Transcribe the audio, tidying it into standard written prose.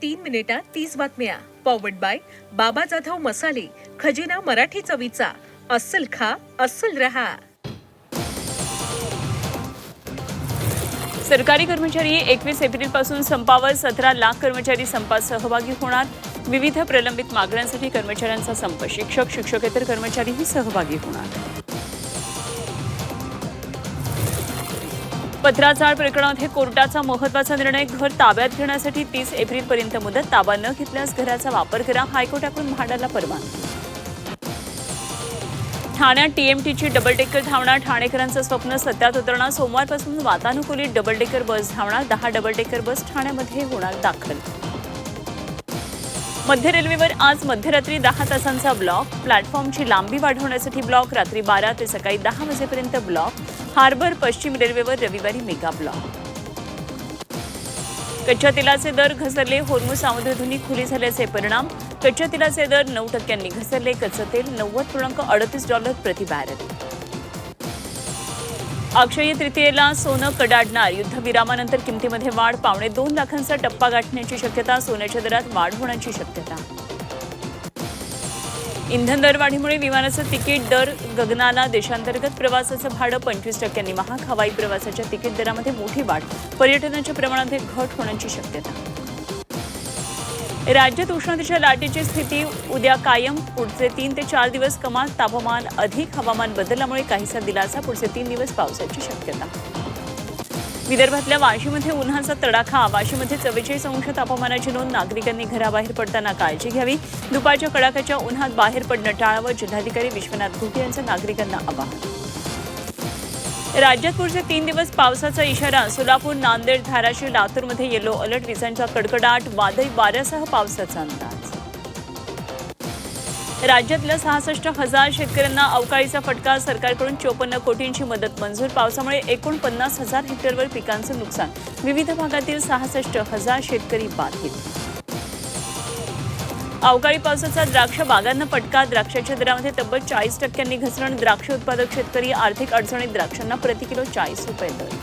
3 मिनिटात 30 बातम्या. Powered by बाबा जाधव मसाले, खजिना मराठी चवीचा. अस्सल खा, अस्सल रहा. सरकारी कर्मचारी 21 एप्रिलपासून संपावर. 17 लाख कर्मचारी संपात सहभागी होणार. विविध प्रलंबित मागण्यांसाठी कर्मचाऱ्यांचा संप. शिक्षक, शिक्षकेतर कर्मचारीही सहभागी होणार. पत्राचाळ प्रकरणात कोर्टाचा महत्त्वाचा निर्णय. घर ताब्यात घेण्यासाठी 30 एप्रिलपर्यंत मुदत. ताबा न घेतल्यास घराचा वापर करा. हायकोर्टाकडून म्हाडाला परवानगी. ठाण्यात टीएमटीची डबल डेकर धावणार. ठाणेकरांचं स्वप्न सत्यात उतरणार. सोमवारपासून वातानुकूलित डबल डेकर बस धावणार. 10 डबल डेकर बस ठाण्यामध्ये होणार दाखल. मध्य रेल्वेवर आज मध्यरात्री 10 तासांचा ब्लॉक. प्लॅटफॉर्मची लांबी वाढवण्यासाठी ब्लॉक. रात्री 12 ते सकाळी 10 वाजेपर्यंत ब्लॉक. हार्बर पश्चिम रेल्वेवर रविवारी मेगा ब्लॉक. कच्च्या तेलाचे दर घसरले. होर्मुझ सामुद्रधुनी खुली झाल्याचे परिणाम. कच्च्या तेलाचे दर 9% घसरले. कच्चं तेल $90.38 प्रति बॅरल. अक्षय्य तृतीयेला सोनं कडाडणार. युद्धविरामानंतर किमतीमध्ये वाढ. 1.25 लाखांचा टप्पा गाठण्याची शक्यता. सोन्याच्या दरात वाढ होण्याची शक्यता. इंधन दरवाढीमुळे विमानाचं तिकीट दर गगनाला. देशांतर्गत प्रवासाचं भाडं 25% महाग. हवाई प्रवासाच्या तिकीट दरामध्ये मोठी वाढ. पर्यटनाच्या प्रमाणात घट होण्याची शक्यता. राज्यात उष्णतेच्या लाटेची स्थिती उद्या कायम. पुढचे 3 ते 4 दिवस कमाल तापमान अधिक. हवामान बदलामुळे काहीसा दिलासा. पुढचे 3 दिवस पावसाची शक्यता. विदर्भातल्या वाशीमध्ये उन्हाचा तडाखा. वाशीमध्ये 44 अंश तापमानाची नोंद. नागरिकांनी घराबाहेर पडताना काळजी घ्यावी. दुपारच्या कडाक्याच्या उन्हात बाहेर पडणं टाळावं. जिल्हाधिकारी विश्वनाथ घुगे यांचं नागरिकांना आवाहन. राज्यात पुढचे 3 दिवस पावसाचा इशारा. सोलापूर, नांदेड, धाराशिव, लातूरमध्ये येलो अलर्ट. विजांचा कडकडाट. वादळी वाऱ्यासह पावसाचा अंदाज. राज्यातल्या 66,000 शेतकऱ्यांना अवकाळीचा फटका. सरकारकडून 54 कोटींची मदत मंजूर. पावसामुळे एकूण 50,000 हेक्टरवर पिकांचं नुकसान. विविध भागातील 66,000 शेतकरी बाधित. अवकाळी पावसाचा द्राक्ष बागांना फटका. द्राक्षाच्या दरामध्ये तब्बल 40% घसरण. द्राक्ष उत्पादक शेतकरी आर्थिक अडचणीत. द्राक्षांना प्रति किलो 40 रुपये दर.